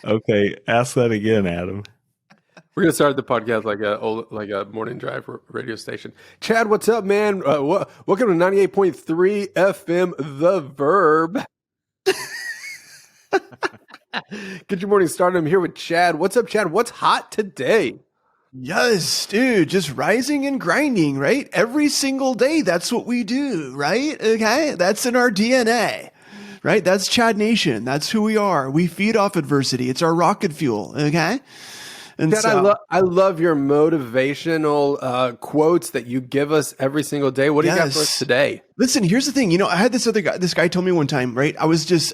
Okay, ask that again, Adam. We're gonna start the podcast like a morning drive radio station. Chad, what's up, man? Welcome to 98.3 FM, The Verb. Get your morning started. I'm here with Chad. What's up, Chad? What's hot today? Yes, dude, just rising and grinding, right? Every single day, that's what we do, right? Okay, that's in our DNA, right? That's Chad Nation. That's who we are. We feed off adversity. It's our rocket fuel, okay? And Chad, so, I love your motivational quotes that you give us every single day. What do you got for us today? Listen, here's the thing. You know, I had this guy told me one time, right? I was just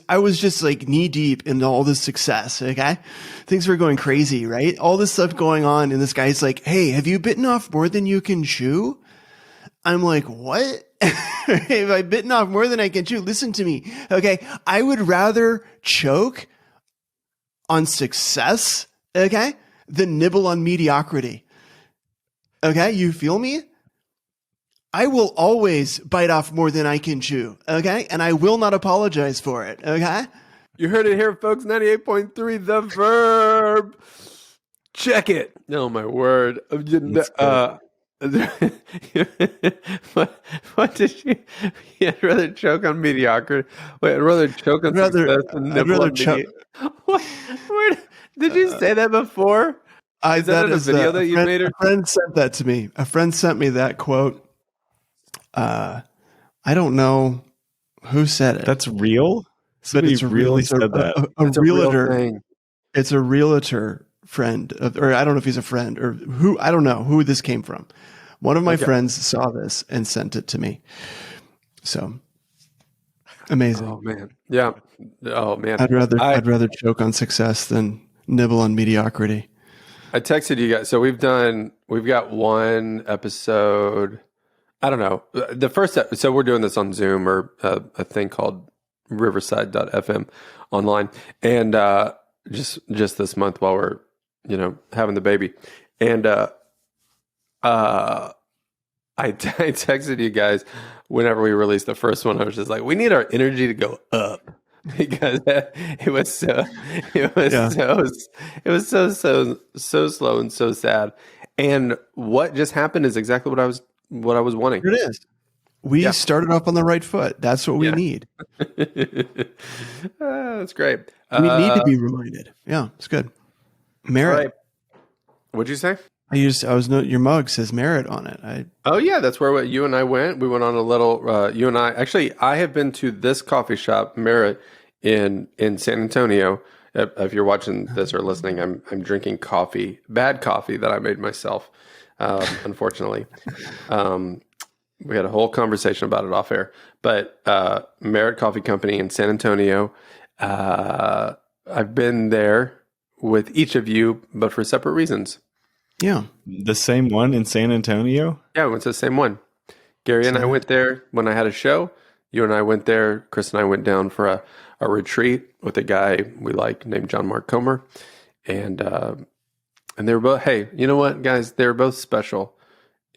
like knee deep into all this success. Okay. Things were going crazy, right? All this stuff going on. And this guy's like, hey, have you bitten off more than you can chew? I'm like, what? Have I bitten off more than I can chew? Listen to me. Okay. I would rather choke on success. Okay. Than nibble on mediocrity. Okay. You feel me? I will always bite off more than I can chew, okay? And I will not apologize for it, okay? You heard it here, folks. 98.3 The Verb. Check it. Oh, my word. What did you? I'd rather choke on mediocrity. Wait, I'd rather choke on success than nibble on mediocrity. Did you say that before? Is that in a video that you made? A friend sent that to me. A friend sent me that quote. I don't know who said it. That's real? Somebody really said that. A realtor. It's a realtor friend, or I don't know if he's a friend or who. I don't know who this came from. One of my friends saw this and sent it to me. So amazing. Oh man, yeah. Oh man, I'd rather choke on success than nibble on mediocrity. I texted you guys. So we've got one episode. I don't know. The first, so we're doing this on Zoom or a thing called Riverside.fm online, and just this month while we're having the baby, and I texted you guys whenever we released the first one. I was just like, we need our energy to go up because it was so slow and so sad, and what just happened is exactly what I was wanting. It is. We started off on the right foot. That's what we need. That's great. We need to be reminded. Yeah, it's good. Merit. Right. What'd you say? Your mug says merit on it. Oh yeah, that's where you and I went. We went on a little. You and I actually. I have been to this coffee shop, Merit, in San Antonio. If you're watching this or listening, I'm drinking coffee, bad coffee that I made myself. Unfortunately, we had a whole conversation about it off air, but Merit Coffee Company in San Antonio. I've been there with each of you, but for separate reasons. Yeah. The same one in San Antonio? Yeah, we went to the same one. Gary and I went there when I had a show. You and I went there. Chris and I went down for a retreat with a guy we like named John Mark Comer. And they were both, hey, you know what, guys? They were both special.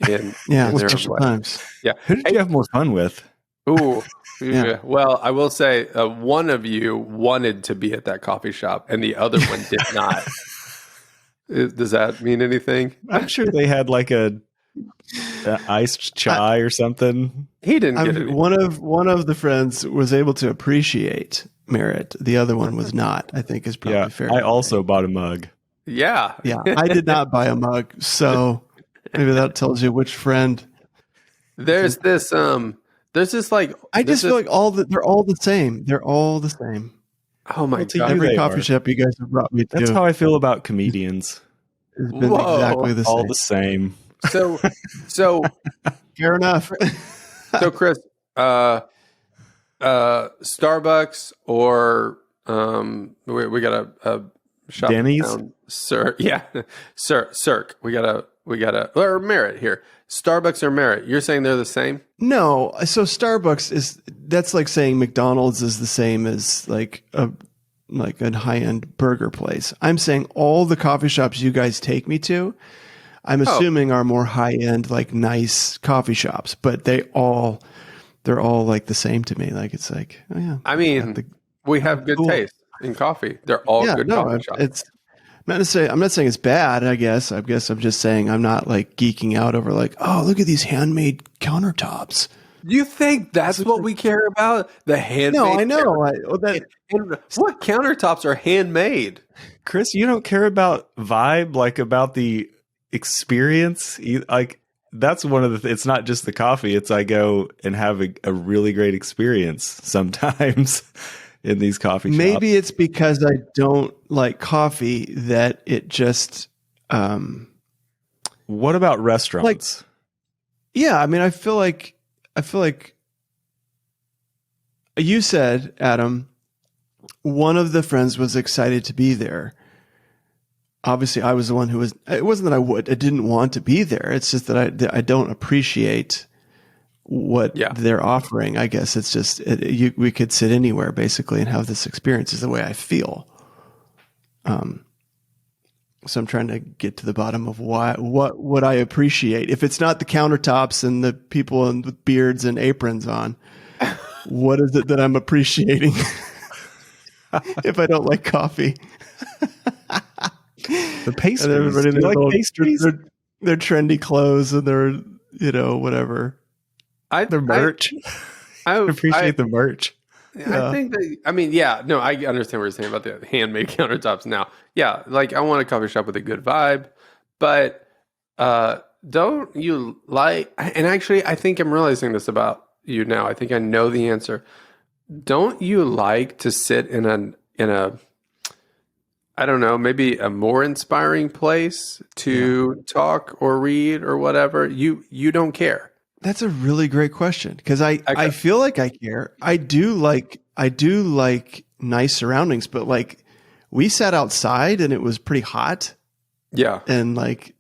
In special times. Yeah. Who did you have more fun with? Ooh. Yeah. Well, I will say one of you wanted to be at that coffee shop and the other one did not. Does that mean anything? I'm sure they had like a iced chai or something. He didn't get it. One of the friends was able to appreciate merit. The other one was not, I think is probably fair. I also bought a mug. Yeah. Yeah. I did not buy a mug. So maybe that tells you which friend. There's this like I just feel like they're all the same. They're all the same. Oh my God. Every coffee shop you guys have brought me to. That's how I feel about comedians. It's been exactly the same. All the same. So fair enough. So Chris, Starbucks or we got a shop Denny's? down, Sir. Yeah. Cirque. We got or Merit here. Starbucks or Merit. You're saying they're the same? No. So Starbucks that's like saying McDonald's is the same as like a high-end burger place. I'm saying all the coffee shops you guys take me to, I'm assuming are more high-end, like nice coffee shops, but they're all like the same to me. Like it's like, oh yeah. I mean, we have good taste. in coffee. They're all good coffee shops. It's not necessarily, I'm not saying it's bad. I guess I'm just saying I'm not like geeking out over like, oh, look at these handmade countertops. You think that's what we care about? The handmade? No, I know. And what countertops are handmade? Chris, you don't care about vibe, like about the experience. Like that's one of the. It's not just the coffee. It's I go and have a really great experience sometimes in these coffee shops. Maybe it's because I don't like coffee that it just. What about restaurants? Yeah, I mean, I feel like you said, Adam, one of the friends was excited to be there. Obviously, I was the one who was. It wasn't that I didn't want to be there. It's just that I don't appreciate what they're offering. I guess it's just we could sit anywhere basically and have this experience. Is the way I feel. So I'm trying to get to the bottom of what I appreciate. If it's not the countertops and the people with beards and aprons on, what is it that I'm appreciating? If I don't like coffee, the pastries. Do you like pastries? They're trendy clothes and they're whatever. Their merch. I appreciate the merch. I think that, I understand what you're saying about the handmade countertops now. Yeah, like I want a coffee shop with a good vibe, but don't you like, and actually I think I'm realizing this about you now. I think I know the answer. Don't you like to sit in a I don't know, maybe a more inspiring place to talk or read or whatever? You don't care. That's a really great question because I feel like I care. I do like nice surroundings, but like we sat outside and it was pretty hot. Yeah. And like,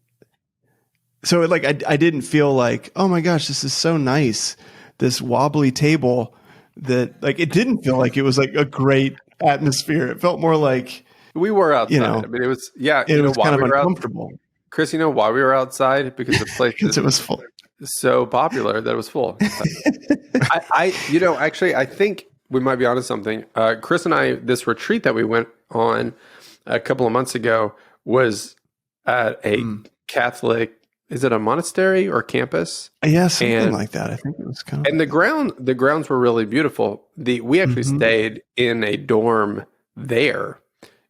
so like I didn't feel like, oh my gosh, this is so nice. This wobbly table that like it didn't feel like it was like a great atmosphere. It felt more like we were outside. I mean, it was it was kind of uncomfortable. Chris, you know why we were outside? Because the place because it was full. So popular that it was full. I think we might be onto something. Chris and I, this retreat that we went on a couple of months ago was at a Catholic. Is it a monastery or campus? Yeah, something like that. I think it was kind of. And the grounds were really beautiful. We actually stayed in a dorm there.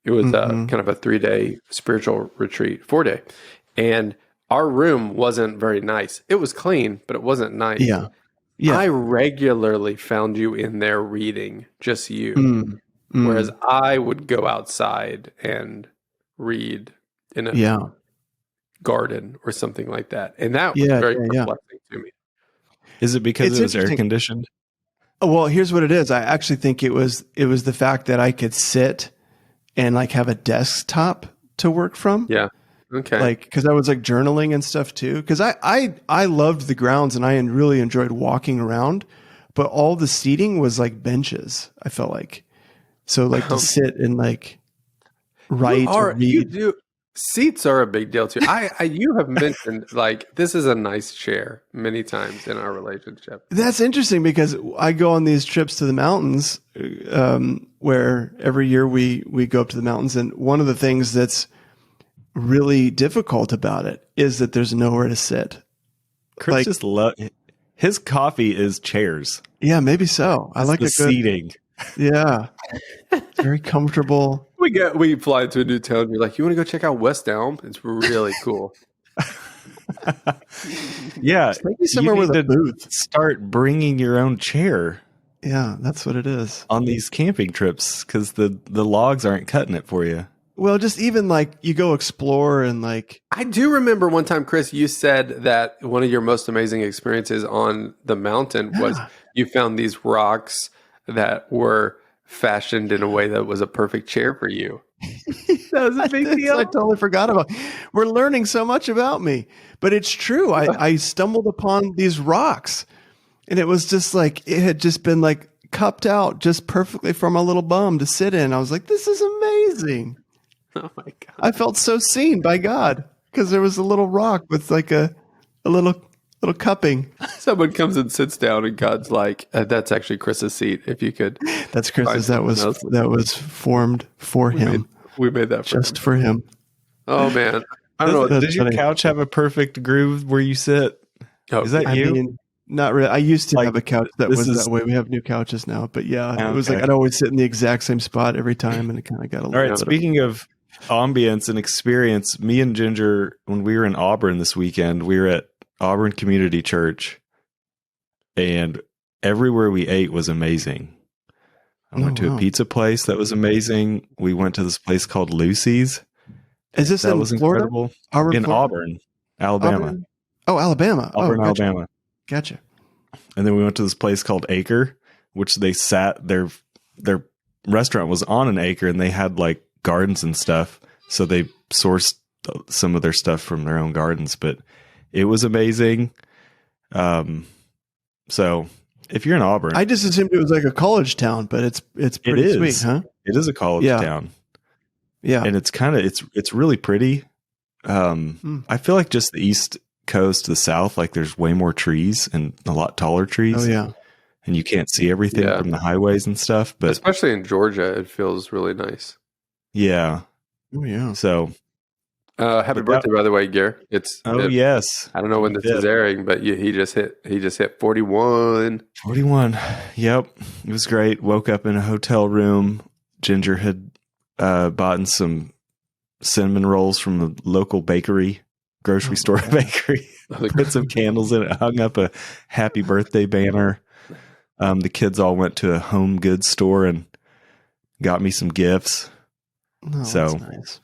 It was kind of a 3-day spiritual retreat, 4-day, and our room wasn't very nice. It was clean, but it wasn't nice. Yeah. I regularly found you in there reading, just you. Whereas I would go outside and read in a garden or something like that. And that was very perplexing to me. Is it because it was air conditioned? Well, here's what it is. I actually think it was the fact that I could sit and like have a desktop to work from. Yeah. Okay. Like, because I was like journaling and stuff too. Because I loved the grounds and I really enjoyed walking around, but all the seating was like benches. I felt like so like to sit and like write or read. Seats are a big deal too. You have mentioned like this is a nice chair many times in our relationship. That's interesting because I go on these trips to the mountains, where every year we go up to the mountains, and one of the things that's really difficult about it is that there's nowhere to sit. Chris just his coffee is chairs. Yeah, maybe so. I like the seating. Yeah, very comfortable. We fly to a new town. You're like, you want to go check out West Elm? It's really cool. Yeah, maybe somewhere with a booth. Start bringing your own chair. Yeah, that's what it is on these camping trips because the logs aren't cutting it for you. Well, just even like you go explore and like. I do remember one time, Chris, you said that one of your most amazing experiences on the mountain was you found these rocks that were fashioned in a way that was a perfect chair for you. That was a big deal. I totally forgot about. We're learning so much about me, but it's true. I stumbled upon these rocks, and it was just like it had just been like cupped out just perfectly for my little bum to sit in. I was like, this is amazing. Oh my God. I felt so seen by God because there was a little rock with like a little little cupping. Someone comes and sits down, and God's like, "That's actually Chris's seat. If you could." That's Chris's. That was formed for him. We made that for just him. for him. Oh man, I don't know. Does your couch have a perfect groove where you sit? Oh, Is that you? I mean, not really. I used to have a couch that was that way. We have new couches now, but yeah, Okay. it was like I'd always sit in the exact same spot every time, and it kind of got a little. All right. Speaking of ambience and experience, me and Ginger, when we were in Auburn this weekend, we were at Auburn Community Church, and everywhere we ate was amazing. I went to a pizza place that was amazing. We went to this place called Lucy's. Is this in Florida? Incredible. Auburn, in Florida? Auburn, Alabama. Auburn? Oh, Alabama. Auburn, gotcha. Alabama. Gotcha. And then we went to this place called Acre, which they sat their restaurant was on an acre, and they had like gardens and stuff. So they sourced some of their stuff from their own gardens, but it was amazing. So if you're in Auburn, I just assumed it was like a college town, but it's pretty sweet, huh? It is a college town. Yeah. And it's kind of, it's really pretty. I feel like just the East Coast to the South, like there's way more trees and a lot taller trees. Oh yeah. And you can't see everything from the highways and stuff, but especially in Georgia, it feels really nice. Yeah. Oh yeah. So happy birthday, by the way, Gare. Yes. I don't know when this is airing, but he just hit 41. 41. Yep. It was great. Woke up in a hotel room. Ginger had bought some cinnamon rolls from the local grocery store bakery. Put some candles in it, hung up a happy birthday banner. The kids all went to a home goods store and got me some gifts. Oh, so that's nice.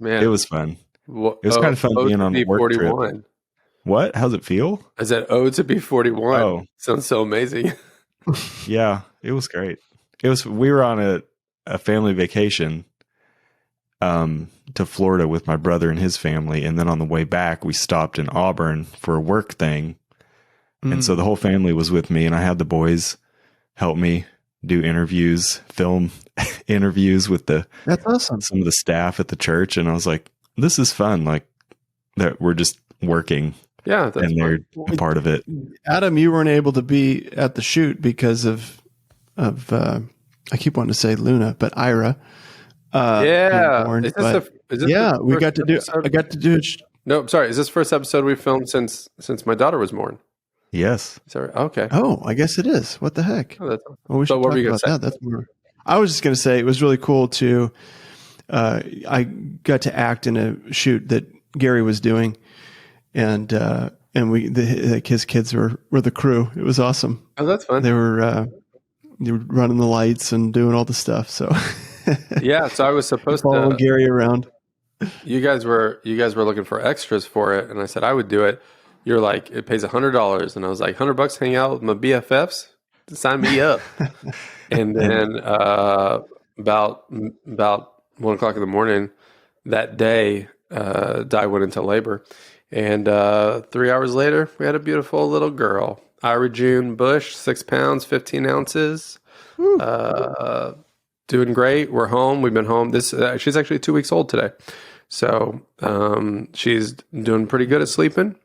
Man, it was fun. It was kind of fun being on a work 41. Trip. What? How's it feel? I said, "Oh, to be 41." Oh, sounds so amazing. Yeah, it was great. We were on a family vacation to Florida with my brother and his family, and then on the way back we stopped in Auburn for a work thing. And so the whole family was with me, and I had the boys help me do interviews, film interviews with that's awesome. Some of the staff at the church, and I was like, this is fun, like that we're just working. Yeah, that's and they're a part of it. Adam, you weren't able to be at the shoot because of I keep wanting to say Luna, but Ira. Yeah. Born, is this we got to do. Episode? I got to do it. No, I'm sorry. Is this first episode we filmed since my daughter was born? Yes. Sorry. Okay. Oh, I guess it is. What the heck? Oh, that's well, we should talk about that. That's more. I was just going to say it was really cool to. I got to act in a shoot that Gary was doing, and his kids were the crew. It was awesome. Oh, that's fun. They were running the lights and doing all the stuff. So yeah, so I was supposed to follow Gary around. You guys were looking for extras for it, and I said I would do it. You're like, it pays $100, and I was like, $100, hang out with my BFFs, sign me up. And then about 1:00 in the morning that day, Di went into labor, and 3 hours later, we had a beautiful little girl, Ira June Bush, 6 pounds, 15 ounces. Doing great. We're home. We've been home. She's actually 2 weeks old today. So she's doing pretty good at sleeping,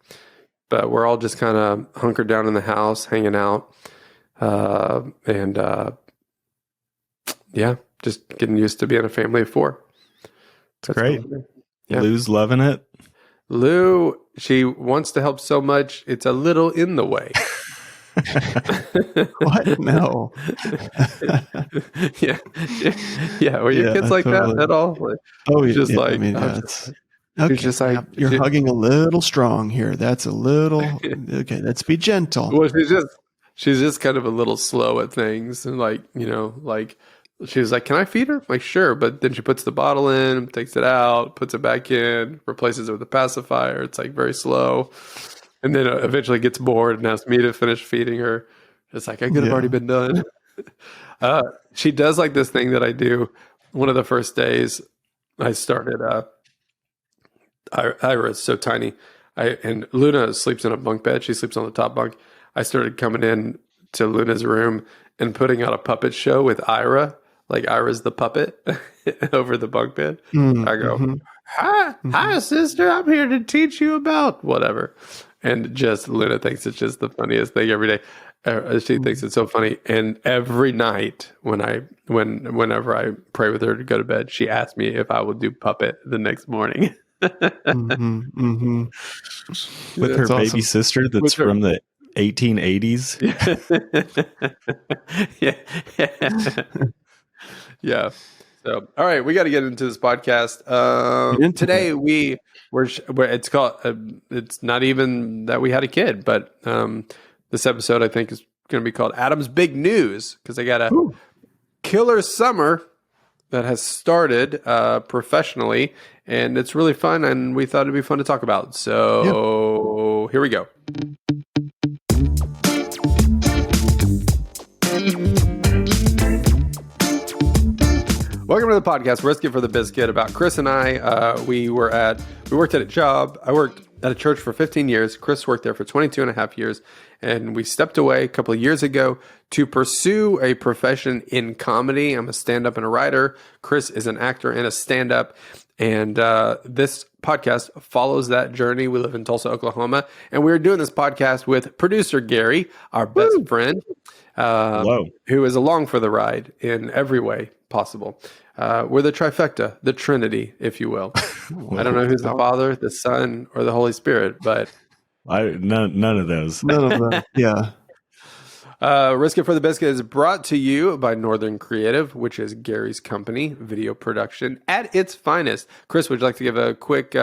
but we're all just kind of hunkered down in the house, hanging out. And just getting used to being a family of 4. That's great. Yeah. Lou's loving it. Lou, she wants to help so much. It's a little in the way. What? No. Yeah. Were your kids like that at all? Like, just yeah, like, I mean, okay. Just like, you're hugging a little strong here. That's a little okay. Let's be gentle. Well, she's just kind of a little slow at things, and like she was like, "Can I feed her?" I'm like, sure, but then she puts the bottle in, takes it out, puts it back in, replaces it with a pacifier. It's like very slow. And then eventually gets bored and asks me to finish feeding her. It's like, I could have already been done. She does like this thing that I do. One of the first days I started, Ira is so tiny. And Luna sleeps in a bunk bed. She sleeps on the top bunk. I started coming in to Luna's room and putting on a puppet show with Ira. Like Ira's the puppet over the bunk bed. I go, Hi, sister. I'm here to teach you about whatever. And just Luna thinks it's just the funniest thing every day. She thinks it's so funny. And every night whenever I pray with her to go to bed, she asks me if I will do puppet the next morning. With That's her baby awesome. sister that's from the 1880s. Yeah. So, all right, we got to get into this podcast. Today it's called. It's not even that we had a kid, but this episode I think is going to be called Adam's Big News because I got a killer summer that has started professionally, and it's really fun, and we thought it'd be fun to talk about. So here we go. Welcome to the podcast, Risk It for the Biscuit, about Chris and I. We worked at a job. I worked at a church for 15 years. Chris worked there for 22 and a half years. And we stepped away a couple of years ago to pursue a profession in comedy. I'm a stand-up and a writer. Chris is an actor and a stand-up. And this podcast follows that journey. We live in Tulsa, Oklahoma. And we're doing this podcast with producer Gary, our best friend, who is along for the ride in every way possible. We're the trifecta, the Trinity, if you will. I don't know who's the Father, the Son, or the Holy Spirit, but none of those. None of them. Yeah. Risk It for the Biscuit is brought to you by Northern Creative, which is Gary's company, video production at its finest. Chris, would you like to give a quick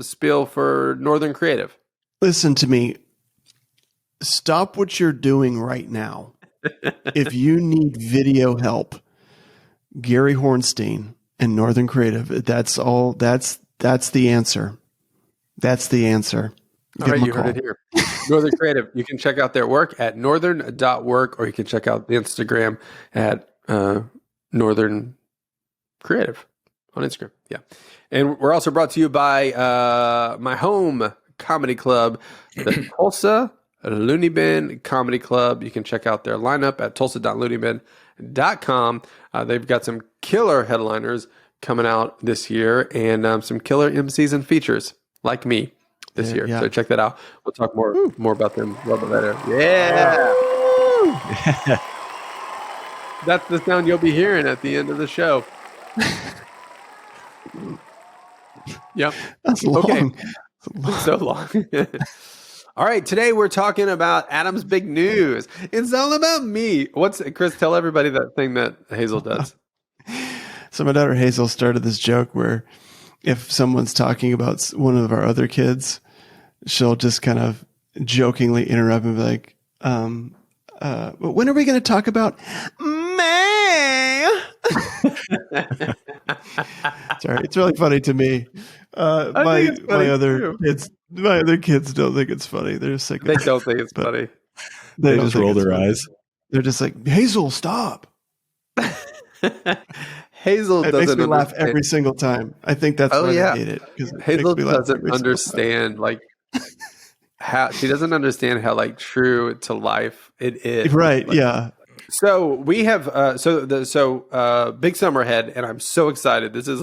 spiel for Northern Creative? Listen to me. Stop what you're doing right now. If you need video help, Gary Hornstein and Northern Creative, that's all. That's the answer. That's the answer. All right, you heard it here. Northern Creative. You can check out their work at northern.work, or you can check out the Instagram at Northern Creative on Instagram. Yeah. And we're also brought to you by my home comedy club, the Tulsa Looney Bin Comedy Club. You can check out their lineup at tulsa.looneyBin.com. They've got some killer headliners coming out this year and some killer MCs and features like me this year. Yeah. So check that out. We'll talk more about them a little bit later. Yeah. That's the sound you'll be hearing at the end of the show. Yep. That's long. Okay. So long. All right, today we're talking about Adam's Big News. It's all about me. Chris, tell everybody that thing that Hazel does. So my daughter Hazel started this joke where if someone's talking about one of our other kids, she'll just kind of jokingly interrupt and be like, when are we going to talk about May? Sorry, it's really funny to me. My other kids don't think it's funny. They're just like, they don't think it's funny. They just roll their eyes. They're just like, Hazel, stop. Hazel It makes doesn't me laugh understand. every single time. I think that's why I hate it. Hazel doesn't understand how she doesn't understand how true to life it is. Right? Yeah. So we have big summer ahead, and I'm so excited. This is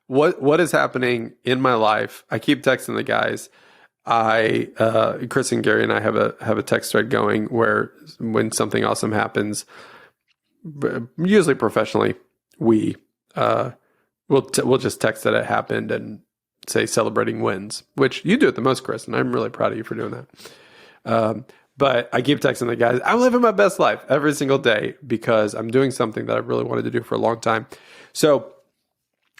what is happening in my life. I keep texting the guys. Chris and Gary and I have a text thread going where when something awesome happens, usually professionally, we'll just text that it happened and say celebrating wins, which you do it the most, Chris, and I'm really proud of you for doing that. But I keep texting the guys. I'm living my best life every single day because I'm doing something that I really wanted to do for a long time. So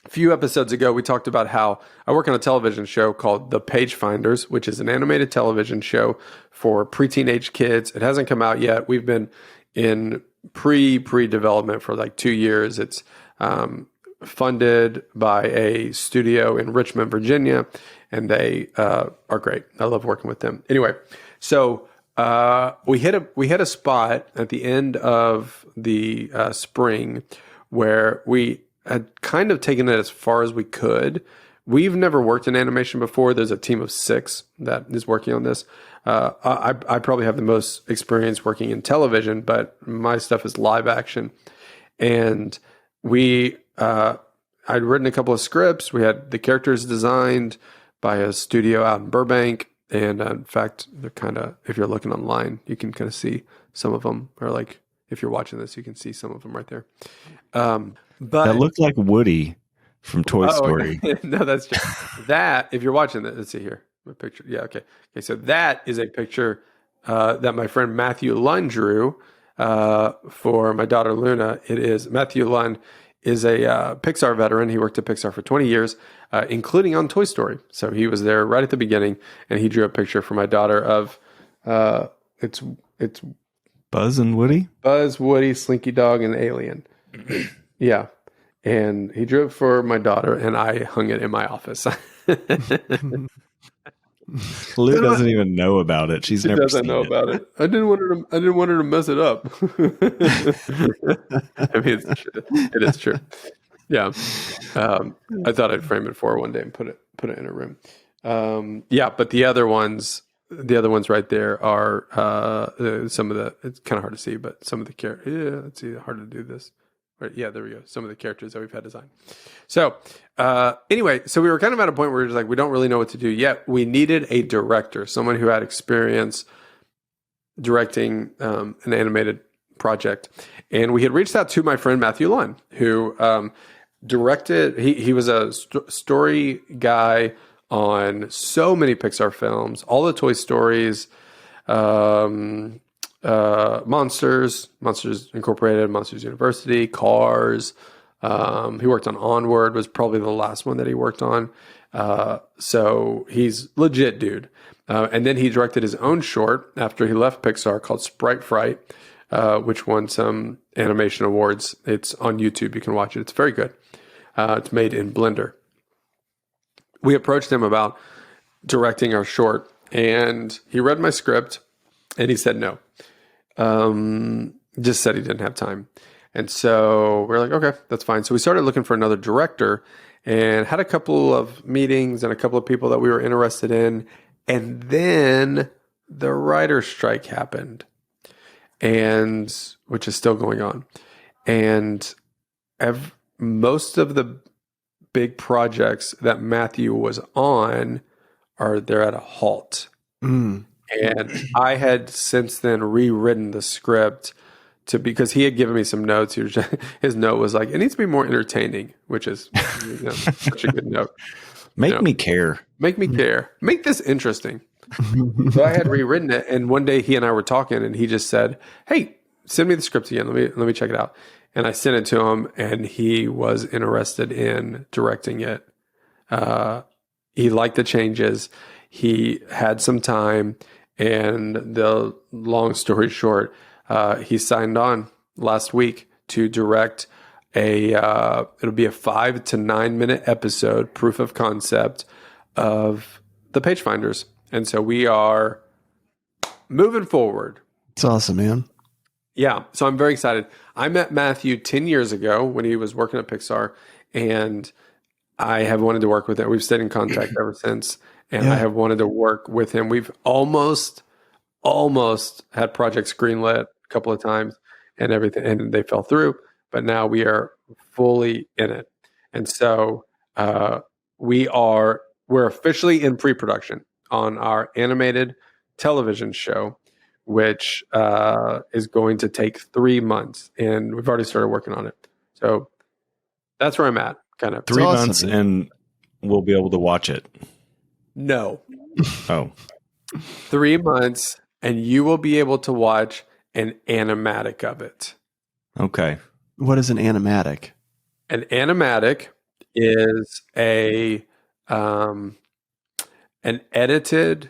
a few episodes ago, we talked about how I work on a television show called The Page Finders, which is an animated television show for pre-teenage kids. It hasn't come out yet. We've been in pre-development for 2 years. It's funded by a studio in Richmond, Virginia, and they are great. I love working with them. Anyway, so we hit a spot at the end of the spring where we had kind of taken it as far as we could. We've never worked in animation before. There's a team of 6 that is working on this. I probably have the most experience working in television, but my stuff is live action. And we I'd written a couple of scripts. We had the characters designed by a studio out in Burbank. And in fact, they're kind of, if you're looking online, you can kind of see some of them, or like if you're watching this, you can see some of them right there. But That looked like Woody from Toy Story. No, that's just that. If you're watching that, let's see here. A picture. Yeah. Okay. Okay. So that is a picture that my friend Matthew Lund drew for my daughter Luna. It is Matthew Lund is a Pixar veteran. He worked at Pixar for 20 years, including on Toy Story. So he was there right at the beginning, and he drew a picture for my daughter of it's Buzz and Woody? Buzz, Woody, Slinky Dog, and Alien. Yeah. And he drew it for my daughter, and I hung it in my office. Lou doesn't even know about it. She never doesn't know about it. I didn't want her to mess it up. I mean, it is true. Yeah. I thought I'd frame it for her one day and put it in her room. Yeah, but the other ones right there are some of the. It's kind of hard to see, but some of the characters. Yeah, let's see. Hard to do this. Right, yeah, there we go. Some of the characters that we've had designed. So anyway, so we were kind of at a point where we were just like, we don't really know what to do yet. We needed a director, someone who had experience directing an animated project. And we had reached out to my friend Matthew Lund, who directed, he was a story guy on so many Pixar films, all the Toy Stories, Monsters Incorporated, Monsters University, Cars. He worked on Onward, was probably the last one that he worked on. So he's legit dude. And then he directed his own short after he left Pixar called Sprite Fright, which won some animation awards. It's on YouTube. You can watch it. It's very good. It's made in Blender. We approached him about directing our short, and he read my script and he said no. Just said he didn't have time. And so we're like, okay, that's fine. So we started looking for another director and had a couple of meetings and a couple of people that we were interested in. And then the writer's strike happened, and which is still going on. And most of the big projects that Matthew was on they're at a halt. And I had since then rewritten the script because he had given me some notes. His note was like, it needs to be more entertaining, which is such a good note. Make me care. Make me care. Make this interesting. So I had rewritten it, and one day he and I were talking, and he just said, hey, send me the script again. Let me check it out. And I sent it to him, and he was interested in directing it. He liked the changes. He had some time, and the long story short, he signed on last week to direct it'll be a 5 to 9 minute episode, proof of concept of the Page Finders. And so we are moving forward. It's awesome, man. Yeah. So I'm very excited. I met Matthew 10 years ago when he was working at Pixar, and I have wanted to work with him. We've stayed in contact ever since, and I have wanted to work with him. We've almost had projects greenlit a couple of times and everything, and they fell through, but now we are fully in it. And so we're officially in pre-production on our animated television show, which is going to take 3 months, and we've already started working on it. So that's where I'm at, kind of. 3 months, and we'll be able to watch it. No. Oh. 3 months, and you will be able to watch an animatic of it. Okay. What is an animatic? An animatic is an edited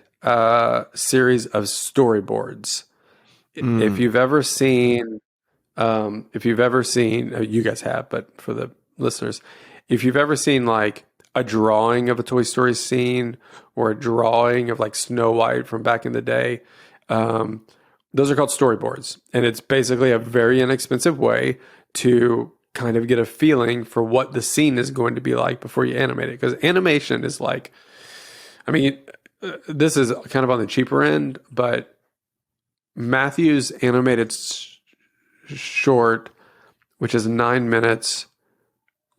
series of storyboards. If you've ever seen, you guys have, but for the listeners, if you've ever seen like a drawing of a Toy Story scene or a drawing of like Snow White from back in the day, those are called storyboards. And it's basically a very inexpensive way to kind of get a feeling for what the scene is going to be like before you animate it. Because animation is like, I mean, this is kind of on the cheaper end, but Matthew's animated short, which is 9 minutes,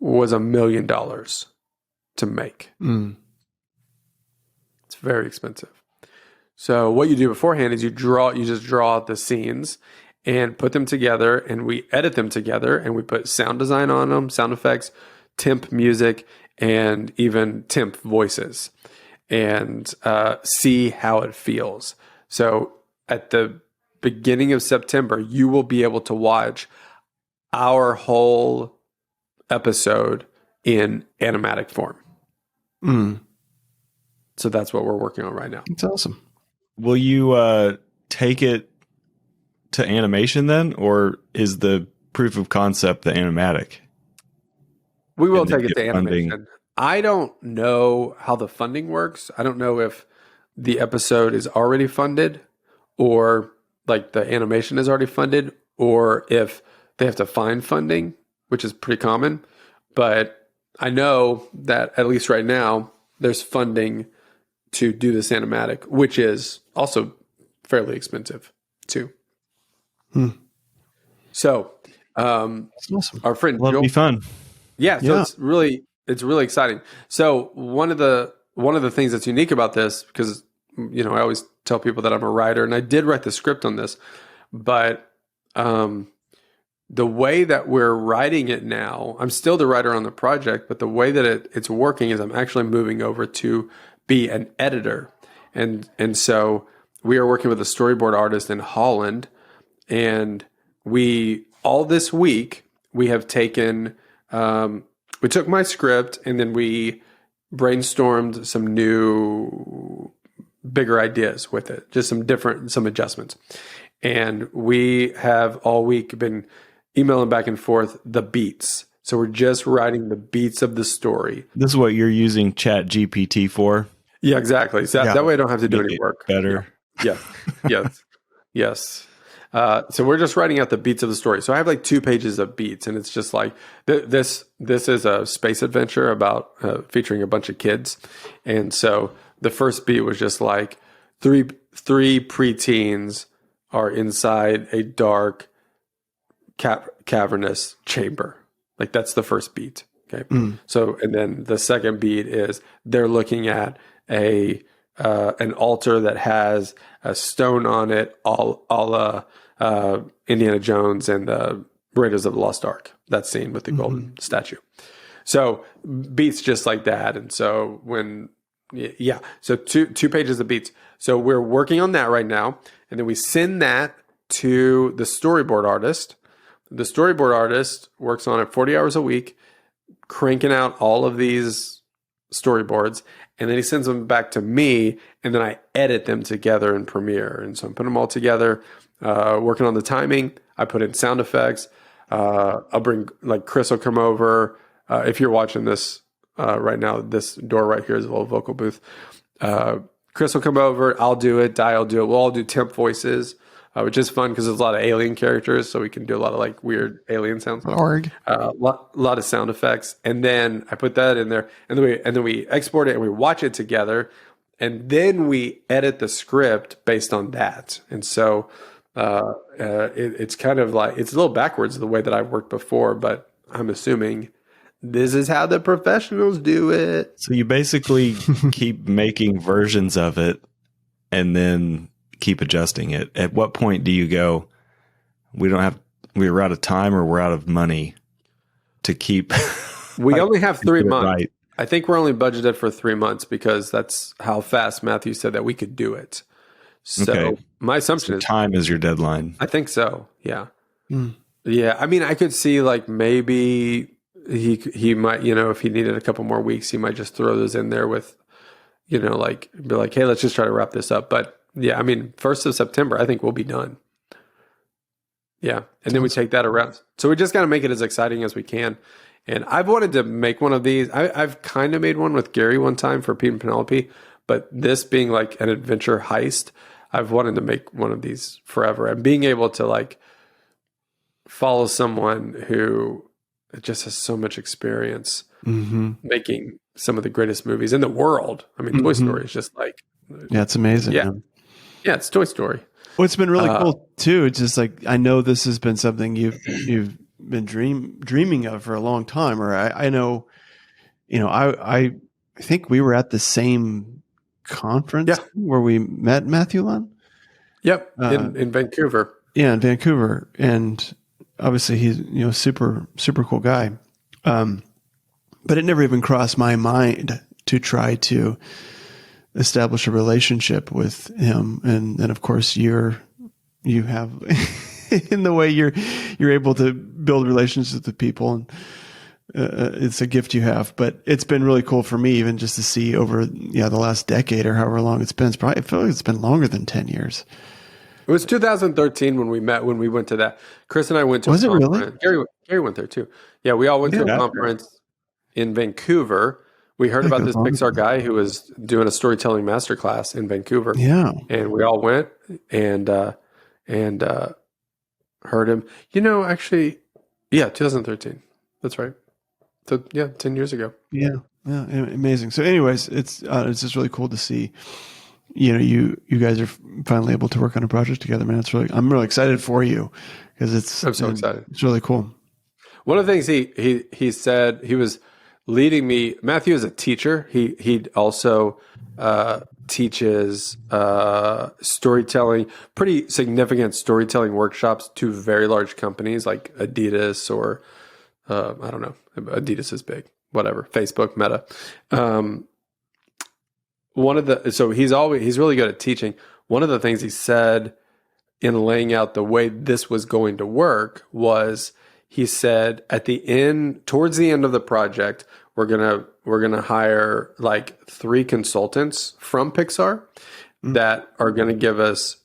was $1 million to make. It's very expensive. So what you do beforehand is you just draw out the scenes and put them together, and we edit them together, and we put sound design on them, sound effects, temp music, and even temp voices, and see how it feels. So at the beginning of September, you will be able to watch our whole episode in animatic form. So that's what we're working on right now. It's awesome. Will you take it to animation then, or is the proof of concept the animatic? We will take it to animation. Funding. I don't know how the funding works. I don't know if the episode is already funded, or like the animation is already funded, or if they have to find funding, which is pretty common. But I know that at least right now, there's funding to do this animatic, which is also fairly expensive too. So, That's awesome. Our friend That'll Joel, be fun. Yeah, so it's really exciting. So one of the things that's unique about this, because I always tell people that I'm a writer, and I did write the script on this, but the way that we're writing it now, I'm still the writer on the project, but the way that it's working is I'm actually moving over to be an editor, and so we are working with a storyboard artist in Holland, and all this week we have taken. We took my script and then we brainstormed some new, bigger ideas with it, just some adjustments. And we have all week been emailing back and forth the beats. So we're just writing the beats of the story. This is what you're using Chat GPT for? Yeah, exactly. So that way I don't have to do any work. Better. Yeah. Yes. So we're just writing out the beats of the story. So I have like 2 pages of beats, and it's just like this is a space adventure about featuring a bunch of kids. And so the first beat was just like three preteens are inside a dark cavernous chamber. Like that's the first beat. Okay. So, and then the second beat is they're looking at an altar that has a stone on it, a la Indiana Jones and the Raiders of the Lost Ark. That scene with the golden statue. So beats just like that. And so so two pages of beats. So we're working on that right now, and then we send that to the storyboard artist. The storyboard artist works on it 40 hours a week, cranking out all of these storyboards, and then he sends them back to me, and then I edit them together in Premiere. And so I'm putting them all together, working on the timing. I put in sound effects. I'll bring, like, Chris will come over. If you're watching this right now, this door right here is a little vocal booth. Chris will come over. I'll do it. Di will do it. We'll all do temp voices, which is fun because there's a lot of alien characters, so we can do a lot of like weird alien sounds. Org. A lot of sound effects, and then I put that in there, and then we export it and we watch it together, and then we edit the script based on that. And so it's kind of like it's a little backwards the way that I've worked before, but I'm assuming this is how the professionals do it. So you basically keep making versions of it and then keep adjusting it. At what point do you go, we're out of time or we're out of money to keep? We only have 3 months. Right. I think we're only budgeted for 3 months because that's how fast Matthew said that we could do it. So my assumption is time is your deadline. I think so. Yeah. Yeah. I mean, I could see like maybe he might, if he needed a couple more weeks, he might just throw those in there with, like be like, hey, let's just try to wrap this up. But yeah, I mean, 1st of September, I think we'll be done. Yeah. And then we take that around. So we just got to make it as exciting as we can. And I've wanted to make one of these. I've kind of made one with Gary one time for Pete and Penelope, but this being like an adventure heist, I've wanted to make one of these forever. And being able to like follow someone who just has so much experience making some of the greatest movies in the world. I mean, Toy Story is just like... Yeah, it's amazing. Yeah. Man. Yeah, it's Toy Story. What's been really cool too, just like I know this has been something you've been dreaming of for a long time. Or I know, I think we were at the same conference Yeah. where we met Matthew Lunn. Yep. In Vancouver. Yeah, in Vancouver, and obviously he's super cool guy. But it never even crossed my mind to try to establish a relationship with him. And then of course you have in the way you're able to build relationships with people, and it's a gift you have. But it's been really cool for me even just to see over the last decade or however long it's been. I feel like it's been longer than 10 years. It was 2013 when we met, when we went to that. Chris and I went to Was a it conference. really? Gary went there too. Yeah, we all went to a conference in Vancouver. We heard about this Pixar guy who was doing a storytelling masterclass in Vancouver. Yeah. And we all went and heard him. Actually, 2013. That's right. So 10 years ago. Yeah. Yeah. Amazing. So anyways, it's just really cool to see, you guys are finally able to work on a project together, man. I'm really excited for you because I'm so excited. It's really cool. One of the things he said, he was leading me. Matthew is a teacher. He also teaches storytelling, pretty significant storytelling workshops to very large companies like Adidas or I don't know. Adidas is big. Whatever. Facebook, Meta. So he's really good at teaching. One of the things he said in laying out the way this was going to work was, he said towards the end of the project, we're gonna hire like 3 consultants from Pixar that are gonna give us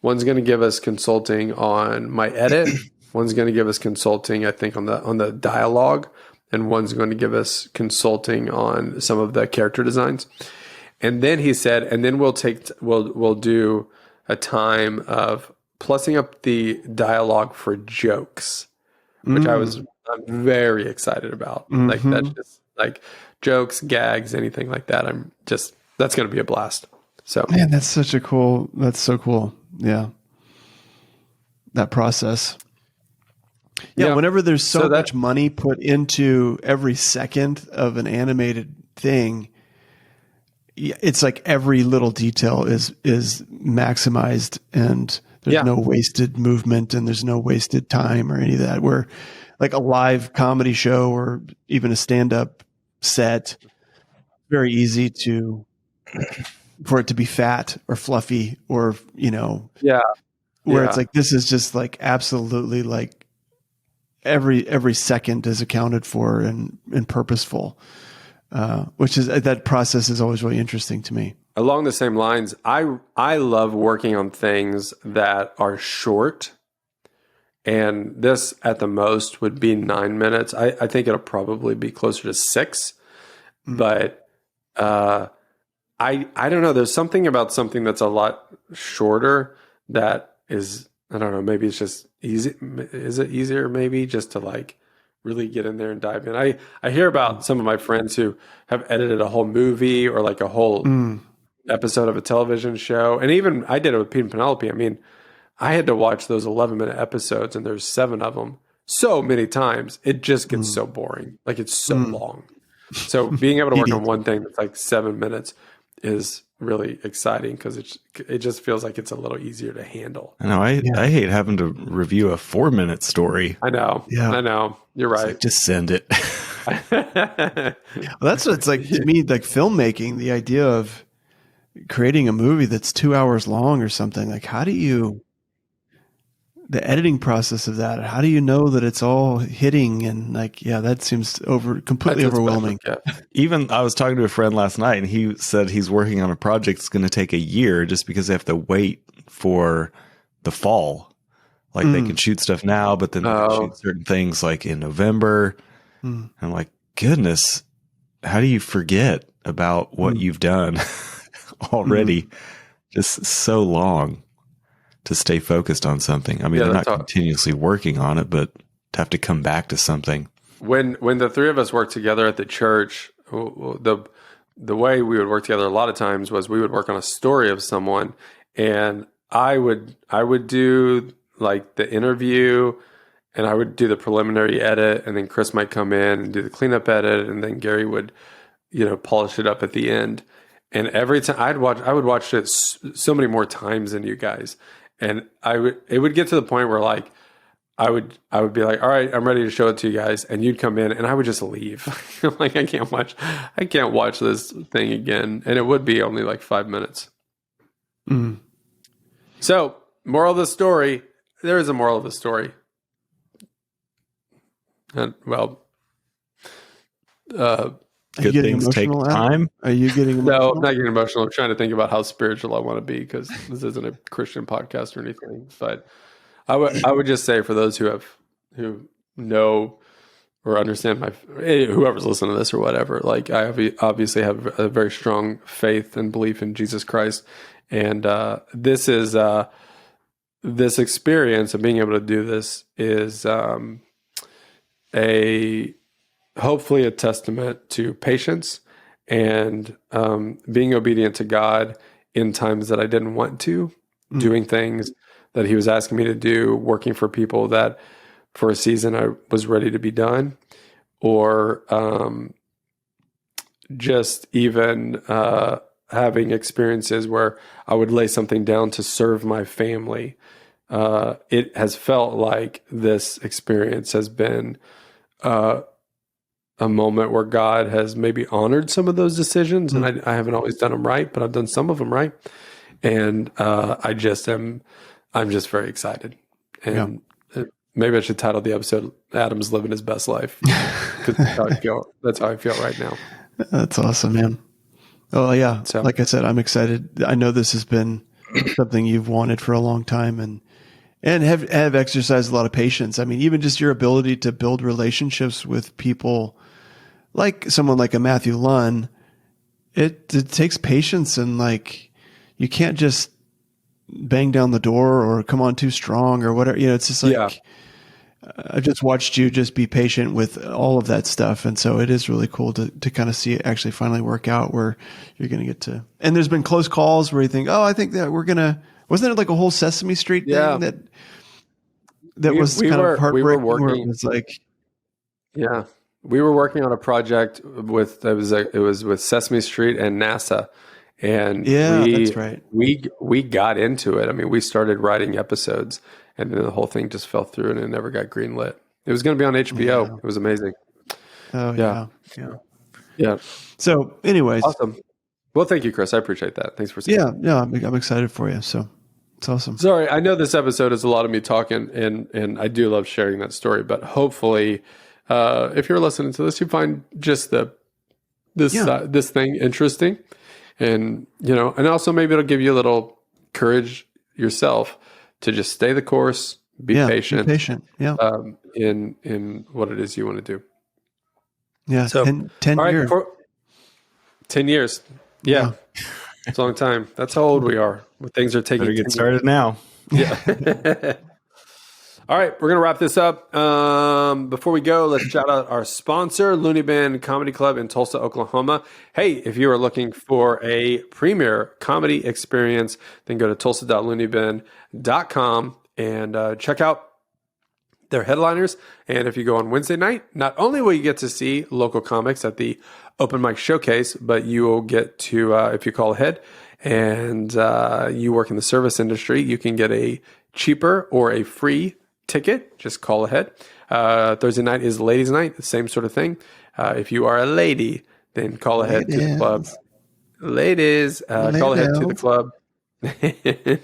one's gonna give us consulting on my edit, one's gonna give us consulting, I think, on the dialogue, and one's going to give us consulting on some of the character designs. And then he said, and then we'll do a time of plussing up the dialogue for jokes, which I'm very excited about. Like that's just like jokes, gags, anything like that. That's going to be a blast. So man, that's so cool. Yeah. That process. Yeah. Whenever there's so much money put into every second of an animated thing, it's like every little detail is maximized, and there's no wasted movement, and there's no wasted time or any of that. Where like a live comedy show or even a stand-up set, very easy for it to be fat or fluffy or, where it's like, this is just like absolutely like every second is accounted for and purposeful. Which is, that process is always really interesting to me. Along the same lines, I love working on things that are short, and this at the most would be 9 minutes. I think it'll probably be closer to 6, but I don't know. There's something about something that's a lot shorter that is, I don't know. Maybe it's just easy. Is it easier? Maybe just to like really get in there and dive in. I hear about some of my friends who have edited a whole movie or like a whole episode of a television show. And even I did it with Pete and Penelope. I mean, I had to watch those 11-minute episodes, and there's 7 of them so many times. It just gets so boring. Like it's so long. So being able to work on one thing that's like 7 minutes is really exciting because it just feels like it's a little easier to handle. I know. I hate having to review a 4-minute story. I know. Yeah. I know. You're right. Like, just send it. Well, that's what it's like to me, like filmmaking, the idea of creating a movie that's 2 hours long or something. Like, the editing process of that, how do you know that it's all hitting? And like, that seems completely overwhelming. Even I was talking to a friend last night, and he said he's working on a project that's going to take a year just because they have to wait for the fall. Like they can shoot stuff now, but then they can shoot certain things like in November. I'm like, goodness, how do you forget about what you've done already? Just so long to stay focused on something. I mean, they're not continuously working on it, but to have to come back to something. When the 3 of us worked together at the church, the way we would work together a lot of times was we would work on a story of someone, and I would do like the interview and I would do the preliminary edit, and then Chris might come in and do the cleanup edit, and then Gary would, polish it up at the end. And every time I would watch it so many more times than you guys, and it would get to the point where like I would be like, all right, I'm ready to show it to you guys, and you'd come in, and I would just leave. Like I can't watch this thing again, and it would be only like 5 minutes. Mm. So, moral of the story: there is a moral of the story. And good things take time. Are you getting No, emotional? I'm not getting emotional. I'm trying to think about how spiritual I want to be, because this isn't a Christian podcast or anything. But I would just say, for those who know or understand whoever's listening to this or whatever, like I obviously have a very strong faith and belief in Jesus Christ, and this experience of being able to do this is hopefully a testament to patience and being obedient to God in times that I didn't want to, doing things that he was asking me to do, working for people that for a season I was ready to be done, or just even having experiences where I would lay something down to serve my family. It has felt like this experience has been a moment where God has maybe honored some of those decisions, and I haven't always done them right, but I've done some of them right. And I'm just very excited. And maybe I should title the episode "Adam's Living His Best Life," because that's how I feel right now. That's awesome, man. Oh yeah. So, like I said, I'm excited. I know this has been something you've wanted for a long time, and have exercised a lot of patience. I mean, even just your ability to build relationships with people, like someone like a Matthew Lunn, it takes patience, and like you can't just bang down the door or come on too strong or whatever. It's just like I've just watched you just be patient with all of that stuff, and so it is really cool to kind of see it actually finally work out where you're going to get to. And there's been close calls where you think, oh, I think that we're gonna. Wasn't it like a whole Sesame Street thing that was kind of heartbreaking? We were working. Where it was like, we were working on a project with it was with Sesame Street and NASA, and that's right. We got into it. I mean, we started writing episodes, and then the whole thing just fell through, and it never got greenlit. It was going to be on HBO. Yeah. It was amazing. Oh yeah. So, anyways, awesome. Well, thank you, Chris. I appreciate that. Thanks for saying. Yeah. I'm excited for you. So. It's awesome. Sorry, I know this episode is a lot of me talking, and I do love sharing that story. But hopefully, if you're listening to this, you find just this thing interesting, and and also maybe it'll give you a little courage yourself to just stay the course, be patient, in what it is you want to do. Yeah. So 10 years. 10 years. Yeah. It's a long time. That's how old we are. When things are taking. Better get started now. Yeah. All right, we're gonna wrap this up. Before we go, let's shout out our sponsor, Looney Bin Comedy Club in Tulsa, Oklahoma. Hey, if you are looking for a premier comedy experience, then go to tulsa.looneyBin.com and check out their headliners. And if you go on Wednesday night, not only will you get to see local comics at the open mic showcase, but you will get to, if you call ahead and you work in the service industry, you can get a cheaper or a free ticket. Just call ahead. Thursday night is ladies' night, the same sort of thing. If you are a lady, then call ahead to the club. Ladies, call ahead to the club. You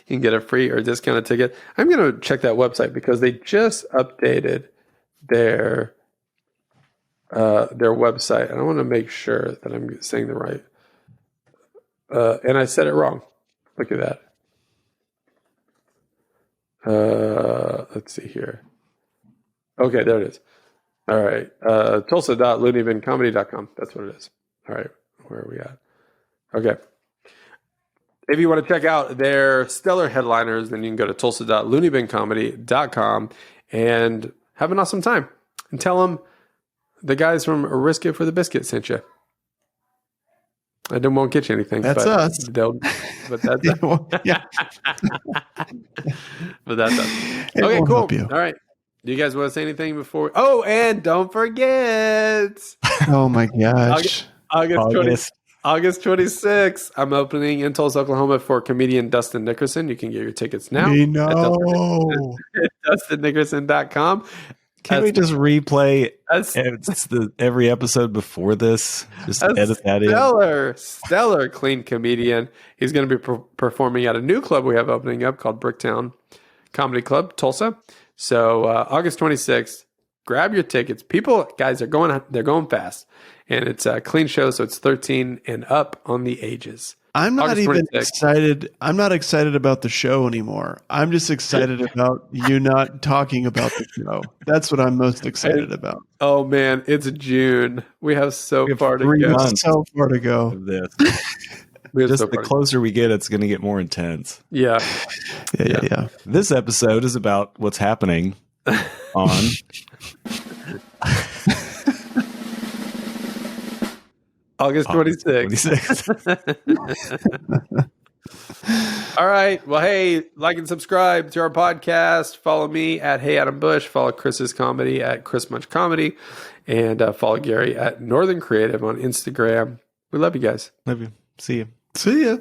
can get a free or discounted ticket. I'm going to check that website because they just updated their website. And I want to make sure that I'm saying the right. And I said it wrong. Look at that. Let's see here. Okay, there it is. All right. Tulsa.looneybincomedy.com. That's what it is. All right. Where are we at? Okay. If you want to check out their stellar headliners, then you can go to tulsa.looneybincomedy.com and have an awesome time. And tell them the guys from Risk It for the Biscuit sent you. I won't get you anything. That's us. But that's yeah. but that's us. Okay, cool. All right. Do you guys want to say anything before? Oh, and don't forget Oh my gosh. August 26th, I'm opening in Tulsa, Oklahoma for comedian Dustin Nickerson. You can get your tickets now We know. at DustinNickerson.com. Can we just replay That's every episode before this? Just edit that in. stellar clean comedian. He's going to be performing at a new club we have opening up called Bricktown Comedy Club, Tulsa. So August 26th, grab your tickets. People, guys, they're going fast. And it's a clean show, so it's 13 and up on the ages. I'm not August even 26th. excited. I'm not excited about the show anymore. I'm just excited about you not talking about the show. That's what I'm most excited about. Oh, man, it's June. We have far to 3 go. months So far to go. of this. We have Just so the far to go. closer we get, it's going to get more intense. Yeah. Yeah. This episode is about what's happening on August 26th. 26th. All right. Well, hey, like and subscribe to our podcast. Follow me at Hey Adam Bush. Follow Chris's comedy at Chris Munch Comedy. And follow Gary at Northern Creative on Instagram. We love you guys. Love you. See you. See ya.